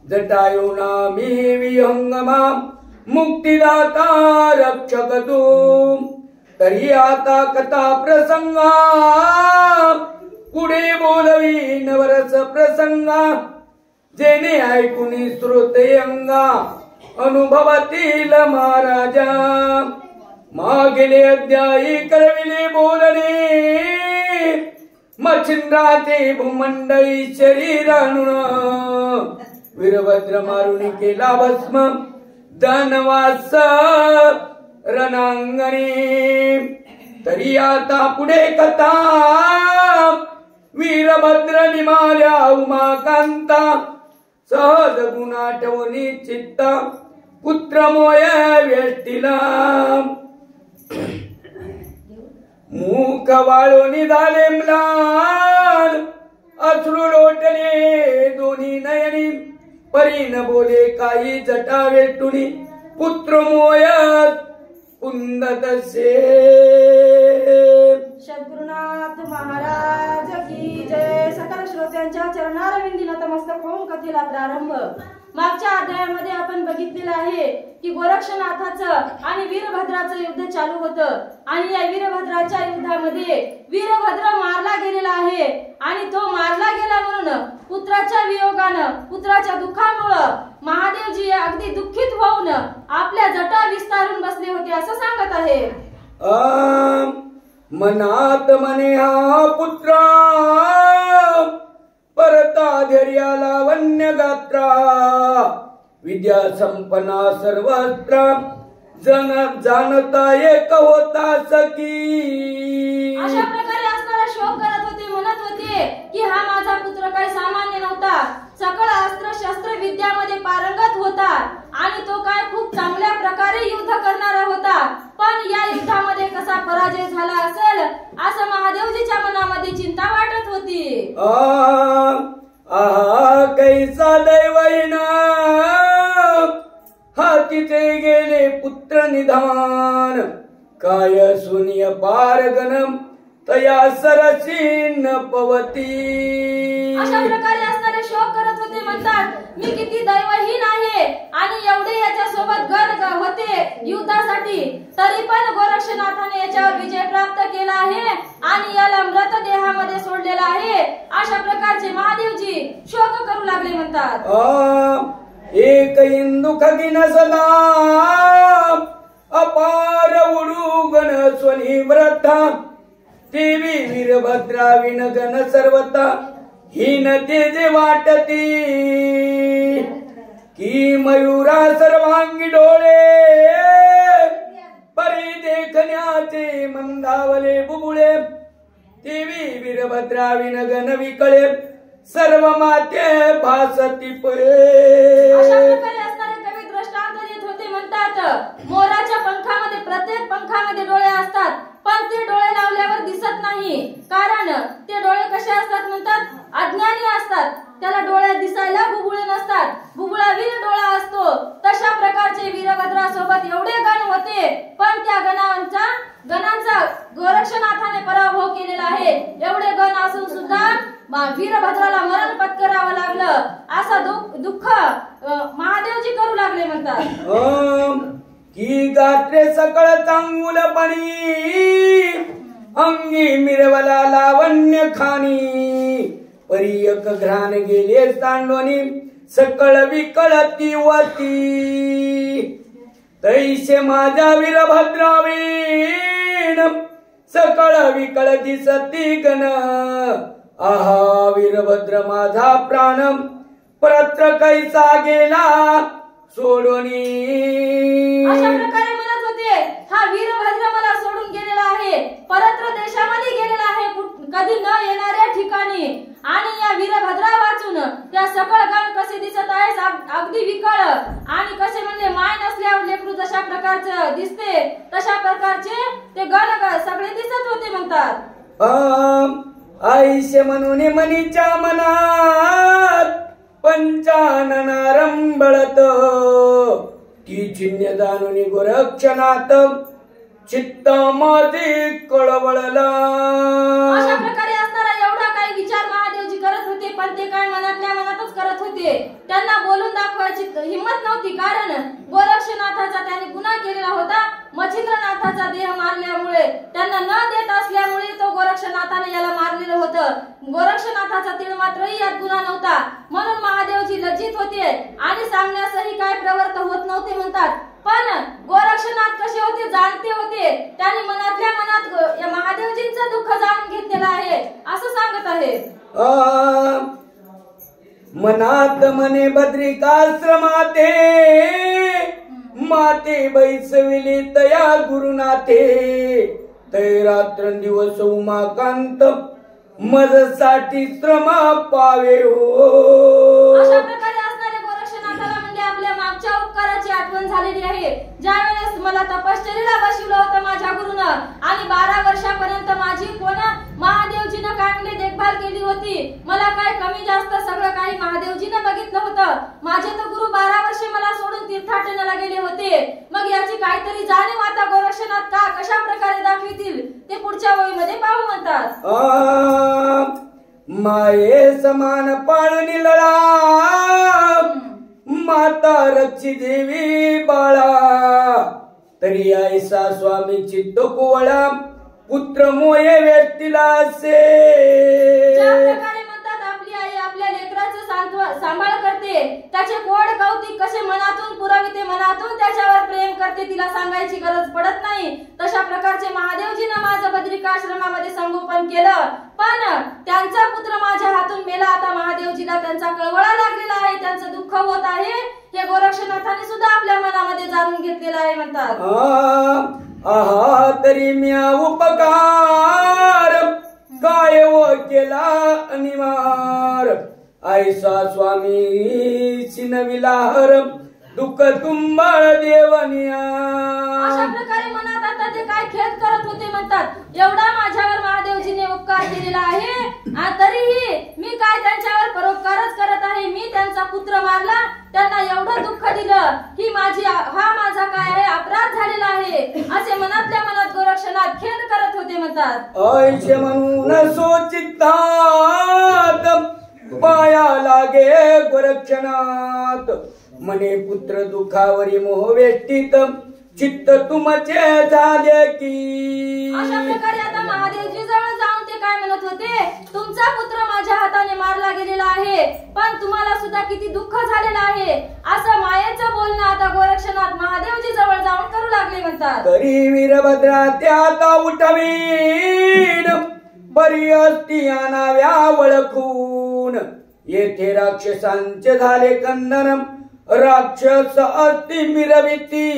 जटायुनामी विहंगमा मुक्तिदाता रक्षक तू। तरी आता कथा प्रसंगा पुढे बोलवी नवरस प्रसंगा। जेने ऐकुनी श्रोते अंगा अनुभवातील महाराजा। मागेले अध्यायी करविले बोलणे मच्छिंद्राचे भूमंडळी शरीरानुण। वीरभद्र मारुनी केला भस्म धनवास रणांगणी। तरी आता पुढे कथा वीरभद्र निमाल्या उमाकांता। सहज गुण आठवणी चित्ता पुत्र मोय वेष्टीला। मुख वाळोनी झाले म्लान अश्रू लोटले दोन्ही नयनी। परी न बोले काही जटा वेटुनी पुत्र मोय पुंदतसे। सद्गुरुनाथ महाराज की जय। सकल श्रोत्यांच्या चरणारविंदी नतमस्तक होऊन कथेला प्रारंभ। मागच्या अध्यायामध्ये आपण बघितलेलं आहे की गोरक्षनाथाचं आणि वीरभद्राचं युद्ध चालू होतं आणि या वीरभद्राच्या युद्धामध्ये वीरभद्र मारला गेलेला आहे आणि तो मारला गेला म्हणून पुत्राच्या वियोगानं पुत्राच्या दुःखामुळं महादेवजी अगदी दुःखित होऊन आपल्या जटा विस्तारून बसले होते असं सांगत आहे। मनात मने हा पुत्र परता धैर्या लावण्य गात्रा। विद्या संपन्ना सर्वत्र जन जाणता एक होता सखी। अशा प्रकारे असणारा शोक करत होते म्हणत होते की हा माझा पुत्र काही सामान्य नव्हता। सकळ अस्त्र शस्त्र विद्यामध्ये पारंगत होता आणि तो काय खूप चांगल्या प्रकारे युद्ध करणारा होता। पण या युद्धामध्ये कसा पराजय झाला असेल असं महादेवजीच्या मनामध्ये चिंता वाटत होती। कैसा दैवहीन हातीचे गेले पुत्र निधान। काय सुनिय पारगणम तया सरसीन पवती। अशा प्रकारे असणारे शोक करत होते म्हणतात मी किती दैवहीन आहे आणि एवढे याच्या सोबत गण होते युद्धासाठी तरी पण गोरक्षनाथाने याच्यावर विजय प्राप्त केला आहे आणि याला मृतदेहामध्ये सोडलेला आहे। अशा प्रकारचे महादेवजी शोक करू लागले म्हणतात। एक इंदुख गिन सदा अपार उडू गण स्वनी व्रता। देवी वीरभद्रा विनगन सर्वता हीन तेजे वाटती। की मयुरा सर्वांगी डोळे परी देखण्याचे मंदावले बुबुळे। देवी वीरभद्रा विनगन विकळे सर्व माते भासती पळे। अशा प्रकारे असणारे कवी दृष्टांत देत होते म्हणतात मोराच्या पंखामध्ये प्रत्येक पंखामध्ये डोळे असतात पण ते डोळे लावल्यावर दिसत नाही कारण ते डोळे कसे असतात म्हणतात अज्ञानी असतात। त्याला डोळ्यात दिसायला बुबुळे नसतात बुबुळावीर डोळा असतो। तशा प्रकारचे वीरभद्रासोबत एवढे गण होते पण त्या गणांचा गोरक्षनाथाने पराभव केलेला आहे। एवढे गण असून सुद्धा वीरभद्राला मरण पत्करावं लागलं असं दुःख महादेवजी करू लागले म्हणतात। की गात्रे सकळ चांगुलपणी अंगी मिरवला लावण्य खानी। परियक घ्राण गेले सांडोनी सकळ विकळती वती। तैसे माझ्या वीरभद्रावीण सकळ विकळ दिसती गण। आहा वीरभद्र माझा प्राण परत्र कैसा गेला सोडोनी। अशा प्रकारे म्हणत होते हा वीरभद्र मला सोडून गेलेला आहे परत्र देशामध्ये गेलेला आहे कधी न येणाऱ्या ठिकाणी। आणि या वीरभद्रा वाचून त्या सकळ गण कसे दिसत आहेत अगदी विकळ आणि कसे म्हणजे माय नसल्यावर लेकरू जशा प्रकारचे दिसते तशा प्रकारचे ते गण सगळे दिसत होते म्हणतात। आईशे म्हणून मनीच्या मनात पंचानना रंबळत। ती चिन्ह जाणून गोरक्षनाथ चित्त माझे कळवळला। अशा प्रकारे असणारा एवढा काही विचार महादेवजी करत होते पण ते काय मनातल्या मनातच करत होते। होते, त्यांना बोलून दाखवायची हिंमत नव्हती, कारण गोरक्षनाथाचा त्याने गुन्हा केलेला होता. मच्छिंद्रनाथाचा देह मारल्यामुळे, त्यांना न देत असल्यामुळे तो गोरक्षनाथाने याला मारलेलं होतं. गोरक्षनाथाचा तीळ मात्रही यात गुन्हा नव्हता, म्हणून महादेवजी लज्जित होते आणि सांगण्यासही काय प्रवृत्त होत नव्हते म्हणतात. पण गोरक्षनाथ कसे होते, जाणते होते. त्यांनी मनातल्या मनात या महादेवजींचं दुःख जाणून घेतलेलं आहे असं सांगत आहे. मनात मने बद्रिकाश्रमाते माते बैसविले तया गुरुनाथे, तै रात्रंदिवस उमाकांत मजसाठी श्रमा पावे हो. अशा प्रकारे असणाऱ्या गोरक्षनाथाला म्हणजे आपल्या मागच्या उपकाराची आठवण झालेली आहे. ज्यावेळेस मला तपश्चर्येला बसवलं होतं माझ्या गुरुनं आणि 12 वर्षापर्यंत माझी महादेवजीनं काय म्हणजे देखभाल केली होती. मला काय कमी जास्त सगळं काही महादेवजीनं बघितलं होतं. माझे तर गुरु 12 वर्षे मला सोडून तीर्थाटनाला गेले होते. मग याची काहीतरी जाणीव आता गोरक्षनाथ कशा प्रकारे दाखवितील ते पुढच्या ओळीमध्ये पाहू म्हणतात. माये समान पाळून लळा माता रक्षी देवी बाळा, तरी ऐसा स्वामी चित्त कोवळा पुत्र मोये व्यक्तीला असे. ज्या प्रकारे म्हणतात आपली आई आपल्या लेकराचं सांभाळ करते, त्याचे गोड कौतिक कसे मनातून पुरविते, मनातून त्याच्यावर प्रेम करते, तिला सांगायची गरज पडत नाही. तशा प्रकारचे महादेवजीनं माझं बद्रिकाश्रमामध्ये संगोपन केलं. पण त्यांचा पुत्र माझ्या हातून मेला. आता महादेवजीला त्यांचा कळवळा लागलेला आहे, त्यांचं दुःख होत आहे. हे गोरक्षनाथाने सुद्धा आपल्या मनामध्ये जाणून घेतलेलं आहे म्हणतात. आहा तरी म्या उपकार काय व केला अनिवार, ऐसा स्वामी सिनविलाहर दुःख तुंबाळ देवनिया. अशा प्रकारे मनात आता ते काय खेद करत होते म्हणतात. एवढा माझ्यावर महादेवजीने उपकार केलेला आहे आणि तरीही मी काय त्यांच्यावर परोपकारच करत आहे. मी त्यांचा पुत्र मारला, त्यांना एवढं दुःख दिलं की हा माझा काय आहे अपराध झालेला आहे असे मनातल्या मनात गोरक्षनाथ खेद करत होते म्हणतात. ऐसे म्हणून सोचितात पाया लागे गोरक्षनाथ, मने पुत्र दुःखावरी मोह वेष्टीत चित्त तुमचे झाले की. अशा प्रकारे आता महादेवजी जवळ जाऊन ते काय म्हणत होते, तुमचा पुत्र माझ्या हाताने मारला गेलेला आहे, पण तुम्हाला सुद्धा किती दुःख झालेलं आहे असं मायेचं बोलणं आता गोरक्षनाथ महादेवजी जवळ जाऊन करू लागले म्हणतात. तरी वीरभद्रा त्याता उठवीन बरी असती आणाव्या वळखून, येथे राक्षसांचे झाले कंदन राक्षस असती मिरविती.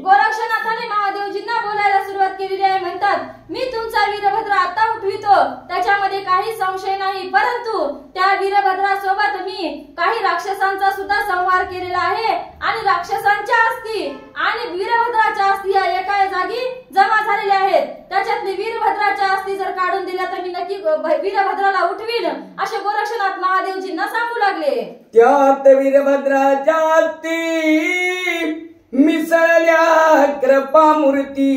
गोरक्षनाथाने महादेवजींना बोलायला सुरुवात केलेली आहे म्हणतात. मी तुमचा वीरभद्र आता उठवितो, त्याच्यामध्ये काही संशय नाही, परंतु त्या वीरभद्रासोबत मी काही राक्षसांचा सुद्धा संहार केलेला आहे आणि राक्षसांच्या अस्थी आणि वीरभद्राच्या अस्थी या एका जागी जमा झालेल्या आहेत. त्याच्यातली वीरभद्राच्या अस्थी जर काढून दिल्या तर मी नक्की वीरभद्राला उठवीन असे गोरक्षनाथ महादेवजींना सांगू लागले. त्यात वीरभद्राच्या अस्थी मिसळल्या कृपा मूर्ती,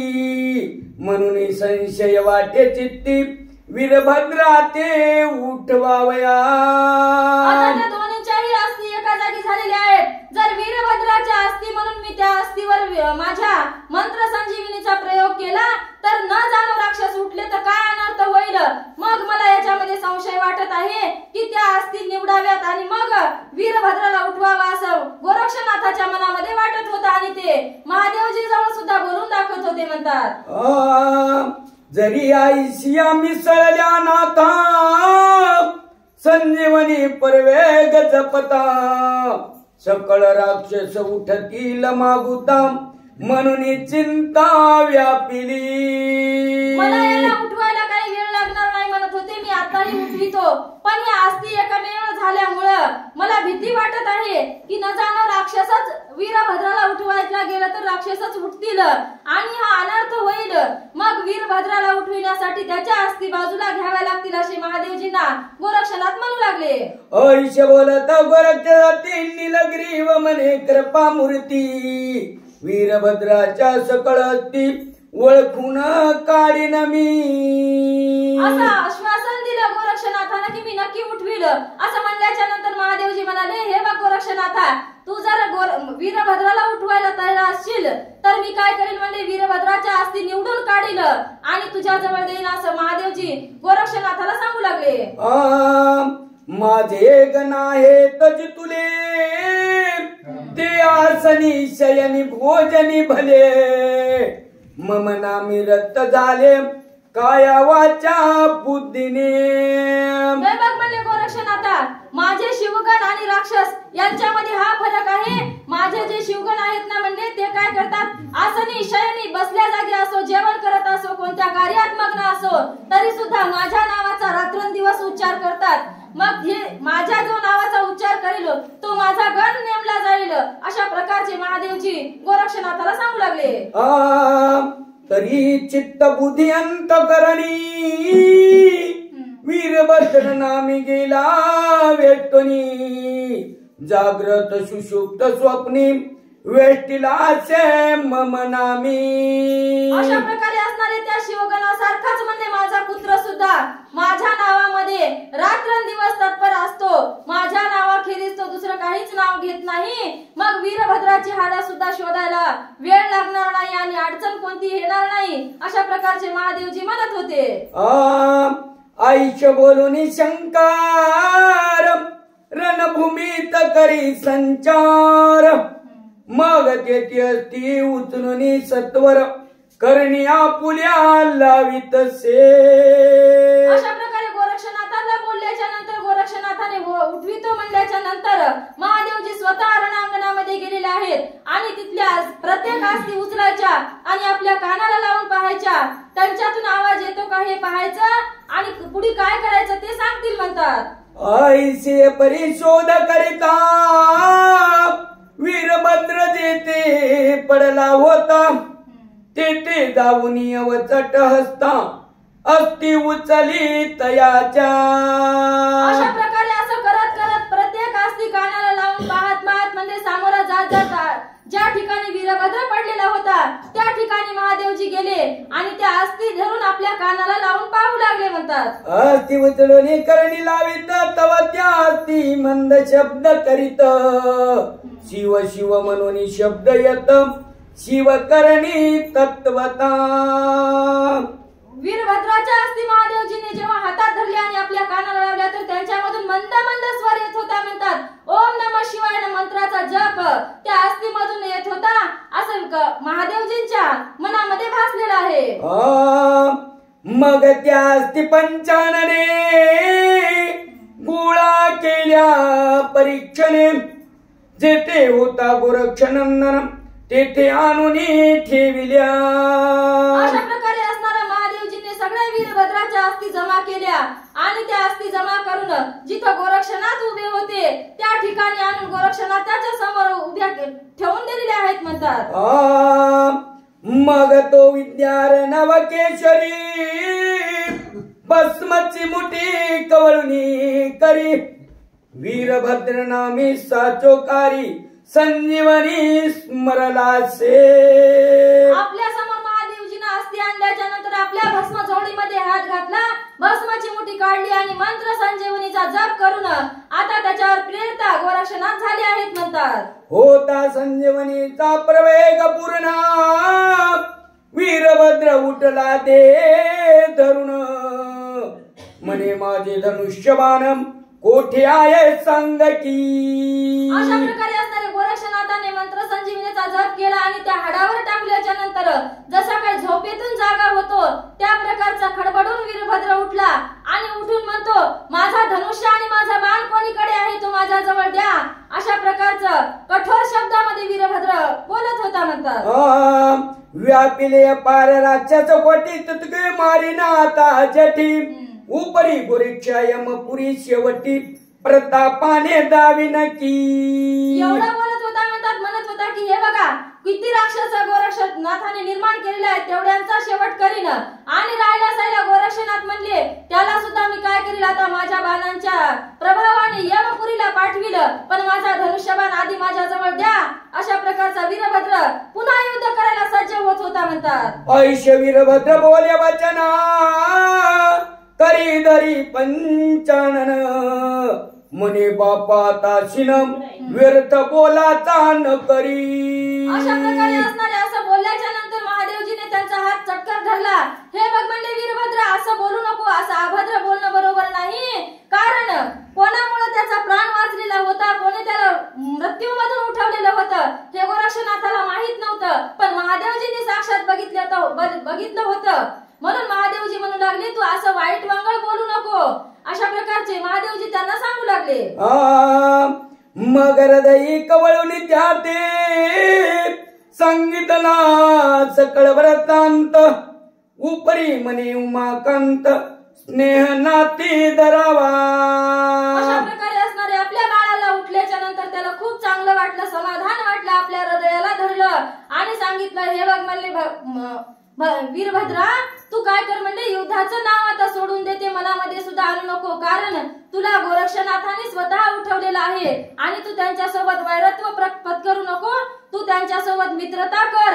म्हणून संशय वाटे चित्ती वीरभद्रा ते उठवावया. आता दोन्हीच्याही अस्थी एका जागी झालेल्या आहेत. जर वीरभद्राच्या अस्थी म्हणून मी त्या अस्थीवर माझ्या मंत्र संजीवनीचा प्रयोग केला तर न जाणो राक्षस उठले तर काय अनर्थ होईल. मग मला याच्यामध्ये संशय वाटत आहे की त्या अस्थी निवडाव्यात आणि मग वीरभद्राला उठवावा असं गोरक्षनाथाच्या मनामध्ये वाटत होतं आणि ते महादेवजी जवळ सुद्धा बोलून दाखवत होते म्हणतात. जरी आईशिया मिसळल्या नाथा संजीवनी परवेग जपता, सकळ राक्षस उठतील मागुता म्हणून चिंता व्यापिली. मला याला उठवायला काही वेळ लागणार नाही म्हणत होते, मी आताही उठवितो, पण या अस्थी एकमेव झाल्यामुळं मला भीती वाटत आहे की न जाणो राक्षसच वीरभद्राला उठवायला गेलं तर राक्षसच उठतील आणि हा अनर्थ होईल. मग वीरभद्राला उठविण्यासाठी त्याच्या अस्थी बाजूला घ्याव्या लागतील असे महादेवजींना गोरक्षनाथ म्हणू लागले. ऐश बोलत गोरक्षनाथी नीलग्रीव म्हणे कृपा मूर्ती, वीरभद्राच्या सकळ अस्थी ओळखून काढीन मी. असं आश्वासन दिलं गोरक्षनाथानं की मी नक्की उठविल. असं म्हणल्याच्या नंतर महादेवजी म्हणाले, हे बघ गोरक्षनाथा, तू जर वीरभद्राला उठवायला तयार असशील तर मी काय करेल म्हणजे वीरभद्राच्या अस्थी निवडून काढील आणि तुझ्या जवळ देईन, असं महादेवजी गोरक्षनाथाला सांगू लागले. माझे गण आहे तज तुले, ते आसनी शयनी भोजनी भले, मम नामी रक्त झाले काया वाचा बुद्धीने. बघ म्हणले गोरक्षनाथा, माझे शिवगण आणि राक्षस यांच्यामध्ये हा फरक आहे. माझे जे शिवगण आहेत ना म्हणजे ते काय करतात, आसनी शयनी बसल्या जागी असो, जेवण करत असो, कोणत्या कार्यात मग्न असो, तरी सुद्धा माझ्या नावाचा रात्रंदिवस उच्चार करतात. मग हे माझ्या जो नावाचा उच्चार करील तो माझा गण नेमला जाईल. अशा प्रकारचे महादेवजी गोरक्षनाथाला सांगू लागले. तरी चित्त बुद्धी अंतकरणी वीरभद्र नामी गेला वेटणी, जाग्रत सुषुप्त स्वप्नी वेष्टिलासे मम नामी. अशा प्रकारे असणारे त्या शिवगणासारखाच म्हणजे माझा पुत्र सुद्धा माझ्या नावामध्ये रात्रंदिवस तत्पर असतो. माझ्या नावाखेरीज तो दुसरं काहीच नाव घेत नाही. मग वीरभद्राची हाडं सुद्धा शोधायला वेळ लागणार नाही आणि अडचण कोणती येणार नाही. अशा प्रकारचे महादेवजी म्हणत होते. आईश बोलून शंकर रणभूमीत करी संचार, मग तेथे असती उचलून सत्वर करणी आपुल्या लावित से. अशा प्रकारे गोरक्षनाथाला बोलल्याच्या नंतर गोरक्षनाथाने उठवितो म्हणल्याच्या नंतर महादेवजी स्वतः रणांगणामध्ये गेलेले आहेत आणि तिथल्या प्रत्येक अस्थी उचलायच्या आणि आपल्या कानाला लावून पाहायच्या. त्यांच्यातून आवाज येतो का हे पाहायचं आणि पुढे काय करायचं ते सांगतील म्हणतात. ऐसे परिशोध करिता वीरभद्र जेथे पडला होता, तेथे जाऊन अवचट हसता अस्थि उचली तयाच्या. अशा प्रकारे असं करत करत प्रत्येक अस्थि कानाला लावून पाहत पाहत म्हणजे सामोरा जात जात ज्या ठिकाणी वीरभद्र पडलेला होता त्या ठिकाणी महादेवजी गेले आणि त्या अस्थि धरून आपल्या कानाला लावून पाहू लागले म्हणतात. अस्थि उचलून करणी लावित तव त्या अस्थि मंद शब्द करीत, शिव शिव म्हणून शब्द येत शिवकरणी तत्वता. वीरभद्राच्या अस्थि महादेवजीने जेव्हा हातात धरले आणि आपल्या कानाला लावल्या तर त्यांच्यामधून मंद मंद स्वर येत होता म्हणतात. ओम नमः शिवाय मंत्राचा जप त्या अस्थि मधून येत होता असं महादेवजींच्या मनामध्ये भासलेलं आहे. मग त्या अस्थि पंचानने गोळा केल्या परीक्षणे, जेथे होता गोरक्षनंदन तेथे आणून ठेविल्या. अशा प्रकारे असणारा महादेवजीने सगळ्या वीरभद्राच्या अस्थि जमा केल्या आणि त्या अस्थि जमा करून जिथं गोरक्षनाथ उभे होते त्या ठिकाणी आणून गोरक्षनाथाच्या समोर उभ्या ठेवून दिलेले आहेत म्हणतात. मग तो विद्यार्णव केशरी भस्मची मुठी कवळुनी करी, वीरभद्र नामी साचोकारी संजीवनी स्मरलासे. आपल्या समोर महादेवजीने अस्थि आणल्याच्या नंतर आपल्या भस्म झोळीमध्ये हात घातला, भस्माची मुठी काढली आणि मंत्र संजीवनीचा जप करून आता त्याच्यावर प्रेरित गोरक्षनाथ झाले आहेत म्हणतात. होता संजीवनीचा प्रवेग पूर्ण, वीरभद्र उठला ते धरून, म्हणे माझे धनुष्यबाण कोठे आहे सांग की. अशा प्रकारे असणारे गोरक्षनाथाने मंत्र संजीवनीचा जप केला आणि त्या हाडावर टाकल्याच्या नंतर जसा काही झोपेतून जागा होतो त्या प्रकारचा खडबडून वीरभद्र उठला आणि उठून म्हणतो, माझा धनुष्य आणि माझा बाण कोणीकडे आहे तो माझ्या जवळ द्या. अशा प्रकारचं कठोर शब्दामध्ये वीरभद्र बोलत होता म्हणतात. व्यापिले पार राक्षस कोटी तुतके मारिना आता जठी, उपरी गोरीक्षा यमपुरी शेवटी प्रतापाने दावी नकी. एवढा बोलत होता म्हणत होता की हे बघा किती राक्षस गोरक्षनाथाने निर्माण केलेले आहेत तेवढ्यांचा शेवट करीन आणि राहिला सायला गोरक्षनाथ म्हणले त्याला सुद्धा मी काय करील आता माझ्या बाणांच्या प्रभावाने यमपुरीला पाठविल, पण माझा धनुष्यबाण आधी माझ्या जवळ द्या अशा प्रकारचा वीरभद्र पुन्हा युद्ध करायला सज्ज होत होता म्हणतात. ऐश वीरभद्र बोले वचना करी धरी पंचानन मुने बापा ताशिनम व्यर्थ बोलाचा न करी. अशा प्रकारे असणारे असं बोलल्याच्या नंतर महादेवजीने त्यांचा हात चटकर धरला. हे बघ म्हणले वीरभद्र, असं बोलू नको, असं अभद्र बोलणं बरोबर नाही. कारण कोणामुळे त्याचा प्राण वाचलेला होता, कोणी त्याला मृत्यूमधून उठवलेलं होतं हे गोरक्षनाथाला माहित नव्हतं. पण महादेवजींनी साक्षात बघितलं होतं. म्हणून महादेवजी म्हणू लागले, तू असं वाईट मंगळ बोलू नको. अशा प्रकारचे महादेवजी त्यांना सांगू लागले. मग हृदयी कवळून त्या ते सांगितला सकळ व्रतांत उपरी म्हणे उमाकांत स्नेह नाती धरावा. अशा प्रकारे असणारे आपल्या बाळाला उठल्याच्या नंतर त्याला खूप चांगलं वाटलं, समाधान वाटलं, आपल्या हृदयाला धरलं आणि सांगितलं, हे बघ म्हणले वीरभद्रा, तू काय कर म्हणले, युद्धाचं नाव आता सोडून देते, मनामध्ये सुद्धा आणू नको. कारण तुला गोरक्षनाथाने स्वतः उठवलेलं आहे आणि तू त्यांच्यासोबत वैरत्व पत्करू नको, तू त्यांच्यासोबत मित्रता कर,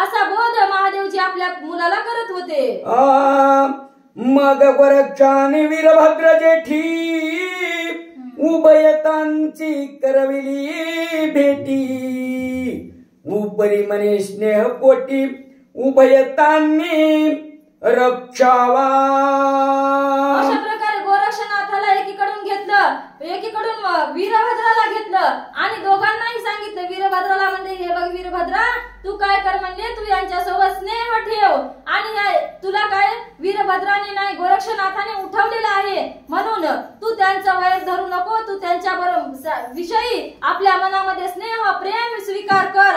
असा बोध महादेवजी आपल्या मुलाला करत होते. मग गोरक्षाने वीरभद्र जेठी उभयतांची करविली भेटी उपरी म्हणे स्नेह पोटी उभयतांनी रक्षावा. अशा प्रकारे गोरक्षनाथाला एकीकडून घेतलं, एकीकडून वीरभद्राला घेतलं आणि दोघांनाही सांगितलं. वीरभद्राला म्हणले, हे बघ वीरभद्रा, तू काय कर म्हणले, तू यांच्यासोबत स्नेह ठेव आणि तुला काय वीरभद्राने नाही गोरक्षनाथाने उठवलेलं आहे, म्हणून तू त्यांचा वैर धरू नको, तू त्यांच्या विषयी आपल्या मनामध्ये स्नेह प्रेम स्वीकार कर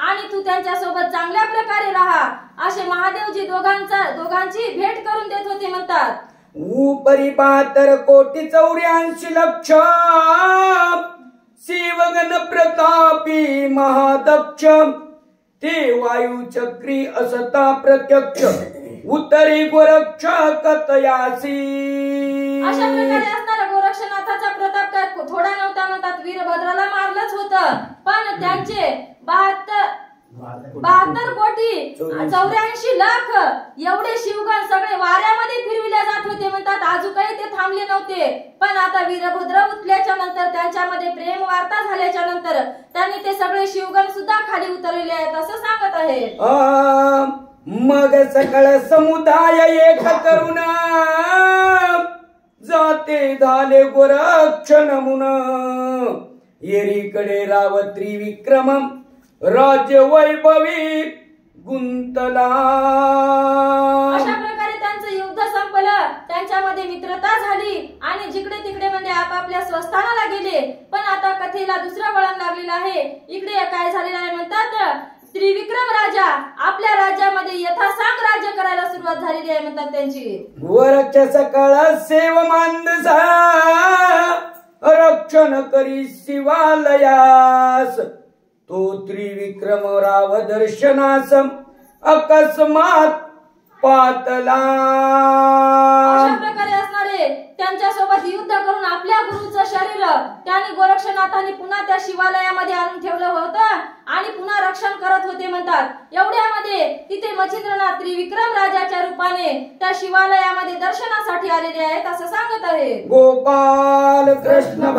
आणि तू त्यांच्यासोबत चांगल्या प्रकारे राहा. असे महादेवजी दोघांची भेट करून देत होते म्हणतात. उपरी 72 कोटी 84 लक्ष शिवगण प्रतापी महादक्ष ते वायू चक्री असता प्रत्यक्ष उत्तरी गोरक्ष कतयासी. अशा प्रकारे असणारा गोरक्षनाथाचा प्रताप काय थोडा नव्हता म्हणतात. वीरभद्राला मारलंच होतं, पण त्यांचे 72 कोटी 84 लाख एवढे शिवगण सगळे वाऱ्यामध्ये फिरविले जात होते म्हणतात. अजूनही ते थांबले नव्हते. पण आता वीरभद्र उठल्याच्या नंतर, त्यांच्यामध्ये प्रेम वार्ता झाल्याच्या नंतर त्यांनी ते सगळे शिवगण सुद्धा खाली उतरलेले आहेत असं सांगत आहे. मग सकळ समुदाय एक करून जाते झाले गोरक्ष नमुन येरीकडे राव त्रिविक्रम राज्य वैभवी गुंतला. अशा प्रकारे त्यांचं युद्ध संपलं, त्यांच्यामध्ये मित्रता झाली आणि जिकडे तिकडे म्हणजे आपापल्या स्वस्थानाला गेले. पण आता कथेला दुसरं वळण लागलेलं आहे. इकडे काय झालेलं आहे म्हणतात, त्रिविक्रम राजा आपल्या राज्यामध्ये यथासांग राज्य करायला सुरुवात झालेली आहे म्हणतात त्यांची. गोरक्ष सकाळ सेव मांदसा रक्षण करी शिवालयास तो त्रिविक्रम राव दर्शनास अकस्मात पातला. अशा प्रकारे असणारे त्यांच्यासोबत युद्ध करून आपल्या गुरुचं शरीर त्यांनी गोरक्षनाथांनी पुन्हा त्या शिवालयामध्ये आणून ठेवलं होतं आणि पुन्हा रक्षण करत होते म्हणतात. एवढ्यामध्ये तिथे मच्छिंद्रनाथ त्रिविक्रम राजाच्या रूपाने त्या शिवालयामध्ये दर्शनासाठी आलेले आहेत असं सांगत आहे. गोपाल कृष्ण